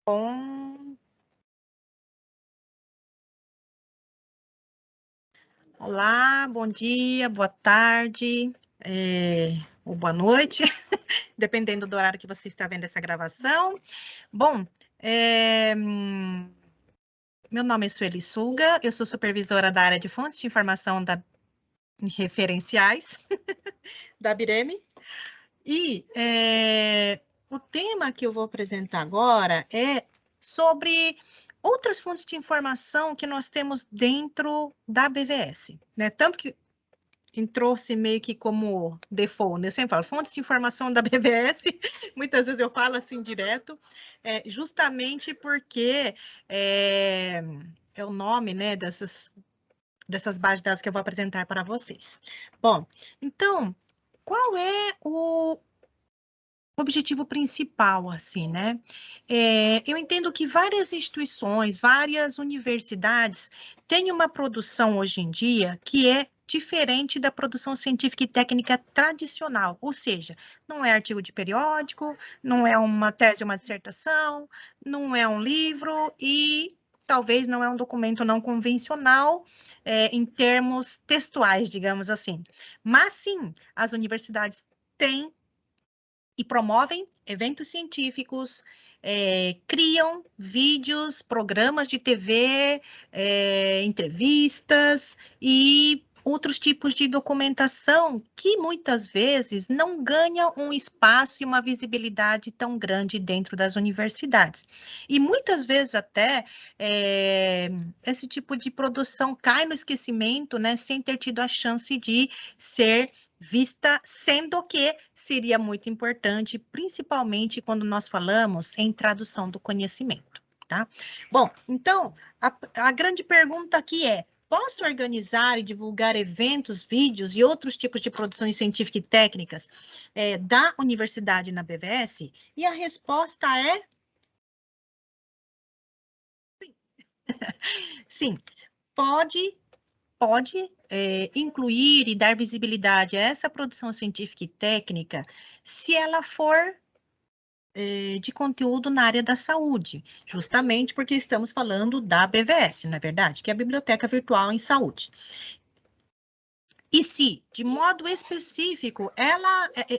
Bom. Olá, bom dia, boa tarde, ou boa noite, dependendo do horário que você está vendo essa gravação. Bom, meu nome é Sueli Suga, eu sou supervisora da área de fontes de informação referenciais da Bireme. E o tema que eu vou apresentar agora é sobre outras fontes de informação que nós temos dentro da BVS, né? Tanto que entrou-se meio que como default, né? Eu sempre falo, fontes de informação da BVS, muitas vezes eu falo assim direto, justamente porque é o nome, né, dessas bases de dados que eu vou apresentar para vocês. Bom, então, qual é o objetivo principal, assim, né? Eu entendo que várias instituições, várias universidades têm uma produção hoje em dia que é diferente da produção científica e técnica tradicional, ou seja, não é artigo de periódico, não é uma tese, uma dissertação, não é um livro e talvez não é um documento não convencional, em termos textuais, digamos assim. Mas sim, as universidades têm e promovem eventos científicos, criam vídeos, programas de TV, entrevistas e outros tipos de documentação que muitas vezes não ganham um espaço e uma visibilidade tão grande dentro das universidades. E muitas vezes até esse tipo de produção cai no esquecimento, né, sem ter tido a chance de ser vista, sendo que seria muito importante, principalmente quando nós falamos em tradução do conhecimento, tá? Bom, então, a grande pergunta aqui é: posso organizar e divulgar eventos, vídeos e outros tipos de produções científicas e técnicas da universidade na BVS? E a resposta é sim, pode incluir e dar visibilidade a essa produção científica e técnica se ela for de conteúdo na área da saúde, justamente porque estamos falando da BVS, não é verdade? Que é a Biblioteca Virtual em Saúde. E se, de modo específico,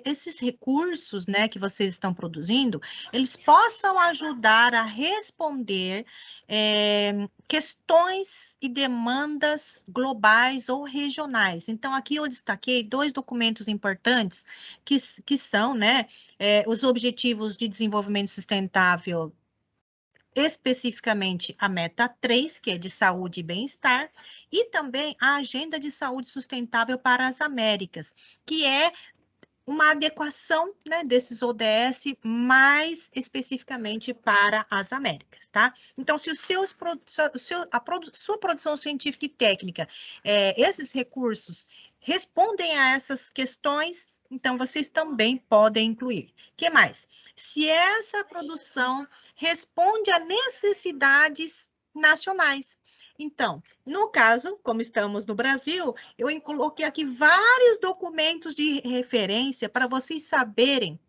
esses recursos, né, que vocês estão produzindo, eles possam ajudar a responder questões e demandas globais ou regionais. Então, aqui eu destaquei dois documentos importantes que são, né, os Objetivos de Desenvolvimento Sustentável, especificamente a meta 3, que é de saúde e bem-estar, e também a Agenda de Saúde Sustentável para as Américas, que é uma adequação, né, desses ODS mais especificamente para as Américas, tá? Então, se sua produção científica e técnica, esses recursos respondem a essas questões, então vocês também podem incluir. O que mais? Se essa produção responde a necessidades nacionais. Então, no caso, como estamos no Brasil, eu coloquei aqui vários documentos de referência para vocês saberem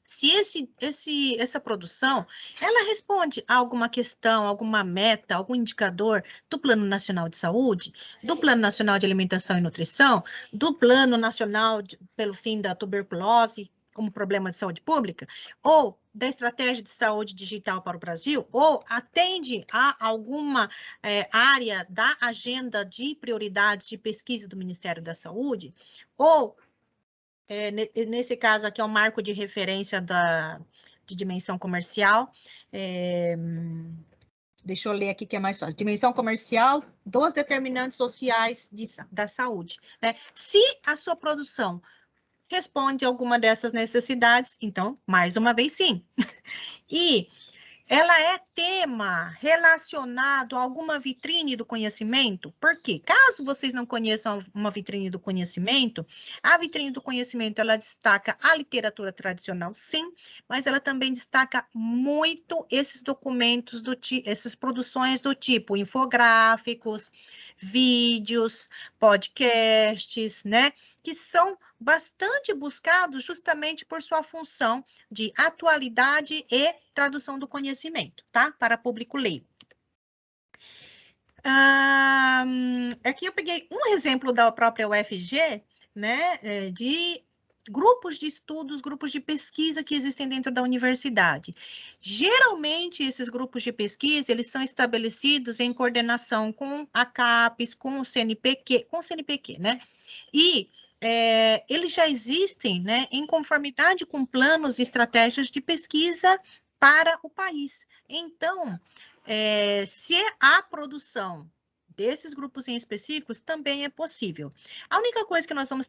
se essa produção, ela responde a alguma questão, alguma meta, algum indicador do Plano Nacional de Saúde, do Plano Nacional de Alimentação e Nutrição, do Plano Nacional pelo fim da tuberculose como problema de saúde pública, ou da Estratégia de Saúde Digital para o Brasil, ou atende a alguma área da agenda de prioridades de pesquisa do Ministério da Saúde, ou nesse caso aqui é um marco de referência de dimensão comercial. Deixa eu ler aqui que é mais fácil. Dimensão comercial dos determinantes sociais da saúde, né? Se a sua produção responde a alguma dessas necessidades, então, mais uma vez, sim. E ela é tema relacionado a alguma vitrine do conhecimento? Porque, caso vocês não conheçam uma vitrine do conhecimento, a vitrine do conhecimento, ela destaca a literatura tradicional, sim, mas ela também destaca muito esses documentos, essas produções do tipo infográficos, vídeos, podcasts, né? Que são bastante buscado justamente por sua função de atualidade e tradução do conhecimento, tá? Para público leigo. Aqui eu peguei um exemplo da própria UFG, né, de grupos de estudos, grupos de pesquisa que existem dentro da universidade. Geralmente, esses grupos de pesquisa, eles são estabelecidos em coordenação com a CAPES, com o CNPq, né? E eles já existem, né, em conformidade com planos e estratégias de pesquisa para o país. Então, se a produção desses grupos em específicos também é possível. A única coisa que nós vamos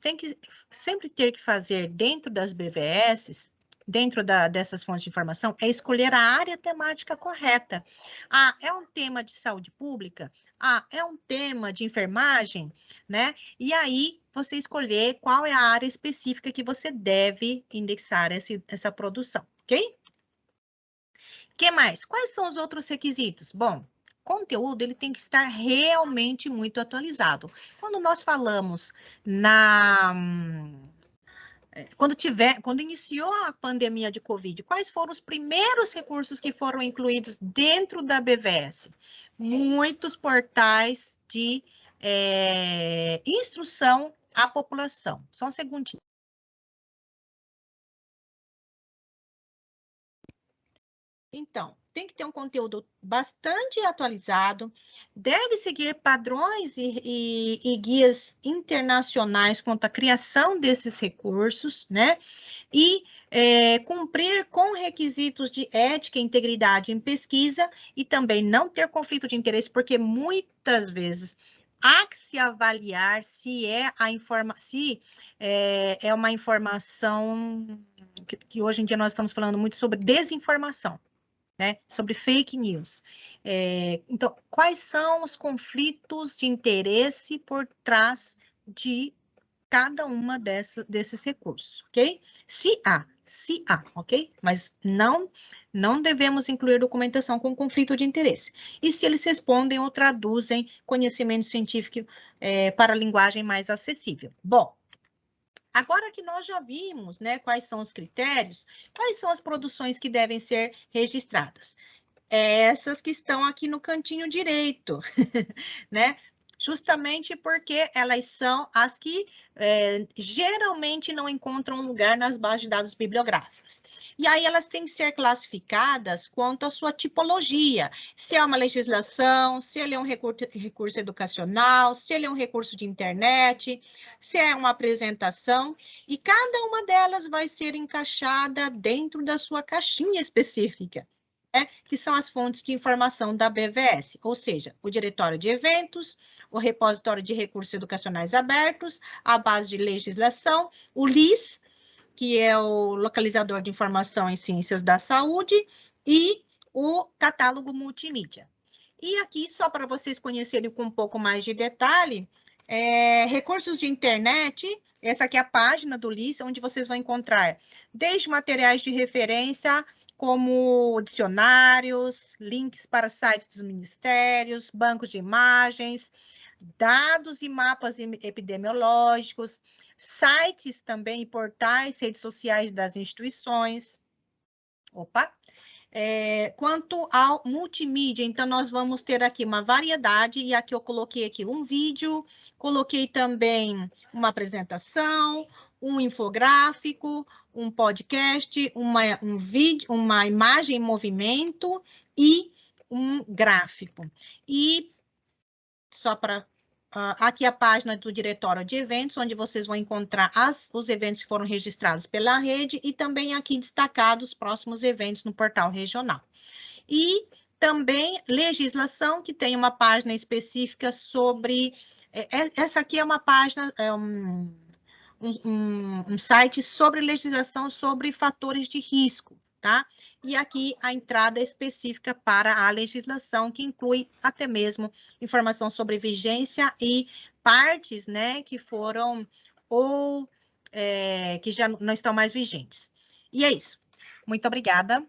sempre ter que fazer dentro das BVS, dentro dessas fontes de informação, é escolher a área temática correta. Ah, é um tema de saúde pública? Ah, é um tema de enfermagem? Né? E aí, você escolher qual é a área específica que você deve indexar essa produção, ok? Que mais? Quais são os outros requisitos? Bom, conteúdo ele tem que estar realmente muito atualizado. Quando nós falamos quando iniciou a pandemia de Covid, quais foram os primeiros recursos que foram incluídos dentro da BVS? Muitos portais de instrução à população. Só um segundinho. Então, tem que ter um conteúdo bastante atualizado, deve seguir padrões e guias internacionais quanto à criação desses recursos, né? E cumprir com requisitos de ética e integridade em pesquisa e também não ter conflito de interesse, porque muitas vezes há que se avaliar se é uma informação que hoje em dia nós estamos falando muito sobre desinformação. Né, sobre fake news. Então, quais são os conflitos de interesse por trás de cada uma desses recursos, ok? Se há, ok? Mas não devemos incluir documentação com conflito de interesse. E se eles respondem ou traduzem conhecimento científico para linguagem mais acessível. Bom, agora que nós já vimos, né, quais são os critérios, quais são as produções que devem ser registradas? Essas que estão aqui no cantinho direito, né? Justamente porque elas são as que geralmente não encontram lugar nas bases de dados bibliográficas. E aí elas têm que ser classificadas quanto à sua tipologia, se é uma legislação, se ele é um recurso educacional, se ele é um recurso de internet, se é uma apresentação, e cada uma delas vai ser encaixada dentro da sua caixinha específica. Que são as fontes de informação da BVS, ou seja, o Diretório de Eventos, o Repositório de Recursos Educacionais Abertos, a base de legislação, o LIS, que é o Localizador de Informação em Ciências da Saúde, e o Catálogo Multimídia. E aqui, só para vocês conhecerem com um pouco mais de detalhe, recursos de internet, essa aqui é a página do LIS, onde vocês vão encontrar desde materiais de referência, como dicionários, links para sites dos ministérios, bancos de imagens, dados e mapas epidemiológicos, sites também, portais, redes sociais das instituições. Opa! Quanto ao multimídia, então, nós vamos ter aqui uma variedade, e aqui eu coloquei aqui um vídeo, coloquei também uma apresentação, um infográfico, um podcast, um vídeo, uma imagem em movimento e um gráfico. E só para aqui a página do Diretório de Eventos, onde vocês vão encontrar os eventos que foram registrados pela rede e também aqui destacados os próximos eventos no portal regional. E também legislação, que tem uma página específica sobre... essa aqui é uma página, um site sobre legislação sobre fatores de risco, tá? E aqui a entrada específica para a legislação, que inclui até mesmo informação sobre vigência e partes, né, que foram ou que já não estão mais vigentes. E é isso. Muito obrigada.